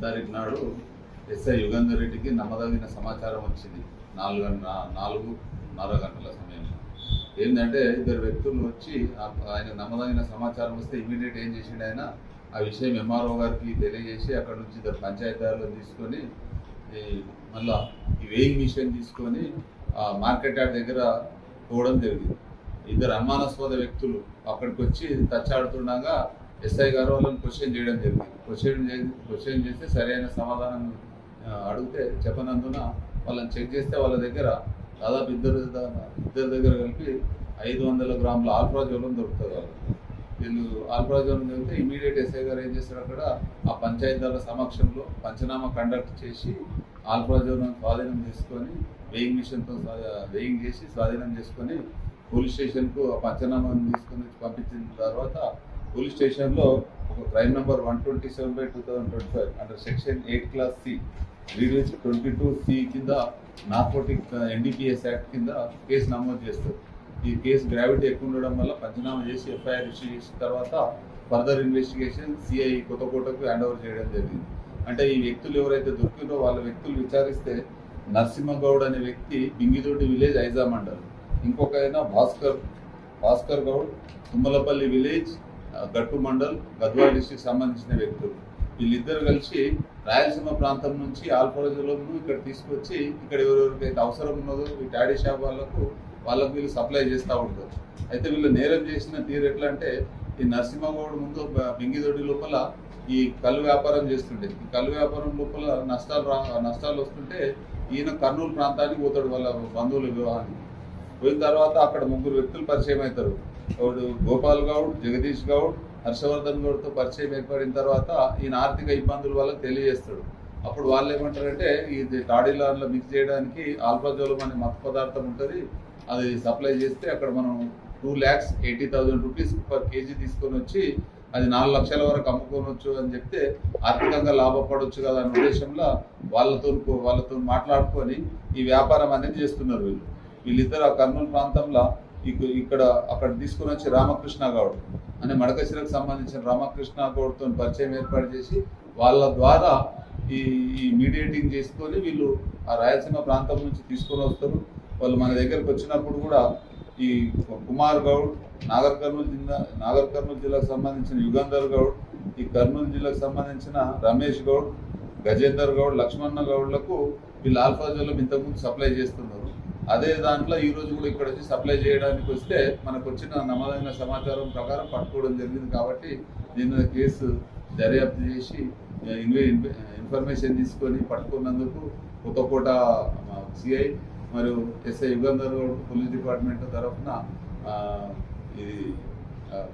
తారీఖు నాడు ఎస్ఐ యుగంధర్ రెడ్డికి నమ్మదగిన సమాచారం వచ్చింది. 4:30 గంటల సమయంలో ఏంటంటే ఇద్దరు వ్యక్తులు వచ్చి ఆయన నమ్మదగిన సమాచారం వస్తే ఇమీడియట్ ఏం చేసిండు ఆయన ఆ విషయం ఎంఆర్ఓ గారికి తెలియజేసి అక్కడ నుంచి ఇద్దరు పంచాయతీరాజ్లో తీసుకొని మళ్ళా ఈ వేయింగ్ మిషన్ తీసుకొని మార్కెట్ యార్డ్ దగ్గర పోవడం జరిగింది. ఇద్దరు అనుమానాస్పద వ్యక్తులు అక్కడికి వచ్చి తచ్చాడుతుండగా ఎస్ఐ గారు వాళ్ళని క్వశ్చన్ చేయడం జరిగింది. క్వశ్చన్ చేస్తే సరైన సమాధానం అడిగితే చెప్పనందున వాళ్ళని చెక్ చేస్తే వాళ్ళ దగ్గర దాదాపు ఇద్దరు దగ్గర కలిపి 500 గ్రాముల ఆల్ఫ్రాజోలం దొరుకుతుంది. వాళ్ళు వీళ్ళు ఆల్ఫ్రాజోలం దొరికితే ఇమీడియట్ ఎస్ఐ గారు ఏం చేస్తారు, అక్కడ ఆ పంచాయతీల సమక్షంలో పంచనామా కండక్ట్ చేసి ఆల్ఫ్రాజోలం స్వాధీనం చేసుకొని వేయింగ్ మిషన్తో వేయింగ్ చేసి స్వాధీనం చేసుకొని పోలీస్ స్టేషన్కు ఆ పంచనామాను తీసుకొని పంపించిన తర్వాత పోలీస్ స్టేషన్లో ఒక crime number 127/2025 under section 8 Class C read 22C కింద నార్కోటిక్ NDPS యాక్ట్ కింద కేసు నమోదు చేస్తారు. ఈ కేసు గ్రావిటీ ఎక్కువ ఉండడం వల్ల పంచనామా చేసి FIR ఇష్యూ చేసిన తర్వాత ఫర్దర్ ఇన్వెస్టిగేషన్ CI కొత్తకోటకు హ్యాండ్ ఓవర్ చేయడం జరిగింది. అంటే ఈ వ్యక్తులు ఎవరైతే దొరికినో వాళ్ళ వ్యక్తులు విచారిస్తే నరసింహగౌడ్ అనే వ్యక్తి బింగిదొడ్డి విలేజ్ ఐజా మండల్, ఇంకొక ఆయన భాస్కర్ గౌడ్ తుమ్మలపల్లి విలేజ్ గట్టు మండల్ గద్వాల్ డిస్ట్రిక్ట్ సంబంధించిన వ్యక్తులు. వీళ్ళిద్దరు కలిసి రాయలసీమ ప్రాంతం నుంచి ఆల్ఫ్రాజోలంను ఇక్కడ తీసుకొచ్చి ఇక్కడ ఎవరెవరికైతే అవసరం ఉన్నదో ఈ టాడీ షాప్ వాళ్ళకు వీళ్ళు సప్లై చేస్తూ ఉంటారు. అయితే వీళ్ళు నేరం చేసిన తీరు ఎట్లా అంటే ఈ నరసింహగౌడ్ ముందు బింగిదొడ్డి లోపల ఈ కళ్ళు వ్యాపారం చేస్తుండే. ఈ కళ్ళు వ్యాపారం లోపల నష్టాలు వస్తుంటే ఈయన కర్నూలు ప్రాంతానికి పోతాడు వాళ్ళ బంధువుల వివాహానికి. పోయిన తర్వాత అక్కడ ముగ్గురు వ్యక్తులు పరిచయం అవుతారు. ఒకడు గోపాల్ గౌడ్, జగదీష్ గౌడ్, హర్షవర్ధన్ గౌడ్తో పరిచయం ఏర్పడిన తర్వాత ఈయన ఆర్థిక ఇబ్బందుల వల్ల తెలియజేస్తాడు. అప్పుడు వాళ్ళు ఏమంటారంటే ఇది టాడీలో మిక్స్ చేయడానికి ఆల్ఫ్రాజోలం అనే మత్తు పదార్థం ఉంటుంది, అది సప్లై చేస్తే అక్కడ మనం 2,80,000 రూపీస్ పర్ కేజీ తీసుకొని వచ్చి అది 4 లక్షల వరకు అమ్ముకోవచ్చు అని చెప్తే ఆర్థికంగా లాభపడవచ్చు కదా అనే ఉద్దేశంలో వాళ్ళతో మాట్లాడుకొని ఈ వ్యాపారం అనేది చేస్తున్నారు. వీళ్ళిద్దరు ఆ కర్నూలు ప్రాంతంలో అక్కడ తీసుకుని వచ్చి రామకృష్ణ గౌడ్ అనే మడకశిరకు సంబంధించిన రామకృష్ణ గౌడ్తో పరిచయం ఏర్పాటు చేసి వాళ్ళ ద్వారా ఈ మీడియేటింగ్ చేసుకొని వీళ్ళు ఆ రాయలసీమ ప్రాంతం నుంచి తీసుకొని వస్తారు. వాళ్ళు మన దగ్గరకు వచ్చినప్పుడు కూడా ఈ కుమార్ గౌడ్ నాగర్ కర్నూలు జిల్లాకు సంబంధించిన యుగంధర్ గౌడ్, ఈ కర్నూలు జిల్లాకు సంబంధించిన రమేష్ గౌడ్, గజేందర్ గౌడ్, లక్ష్మణ గౌడ్లకు వీళ్ళు ఆల్ఫ్రాజోలం ఇంతకుముందు సప్లై చేస్తున్నారు. అదే దాంట్లో ఈ రోజు కూడా ఇక్కడ వచ్చి సప్లై చేయడానికి వస్తే మనకు వచ్చిన నమ్మదైన సమాచారం ప్రకారం పట్టుకోవడం జరిగింది. కాబట్టి దీని మీద కేసు దర్యాప్తు చేసి ఇన్ఫర్మేషన్ తీసుకొని పట్టుకున్నందుకు కొత్తకోట CI మరియు SI Yugandhar Goud police department తరఫున ఇది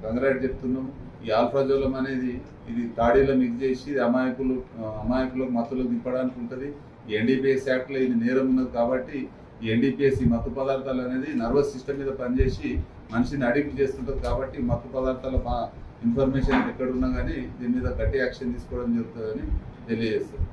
కంగ్రాట్ చెప్తున్నాం. ఈ ఆల్ఫ్రాజోలం అనేది ఇది తాడీలో మిక్స్ చేసి అమాయకులకు మత్తులకు దింపడానికి ఉంటుంది. ఈ NDPS యాక్ట్లో ఇది నేరం ఉన్నది కాబట్టి ఈ NDPS ఈ మత్తు పదార్థాలు అనేది నర్వస్ సిస్టమ్ మీద పనిచేసి మనిషిని అడిక్ట్ చేస్తుంటుంది. కాబట్టి మత్తు పదార్థాల ఇన్ఫర్మేషన్ ఎక్కడున్నా కానీ దీని మీద గట్టి యాక్షన్ తీసుకోవడం జరుగుతుందని తెలియజేస్తుంది.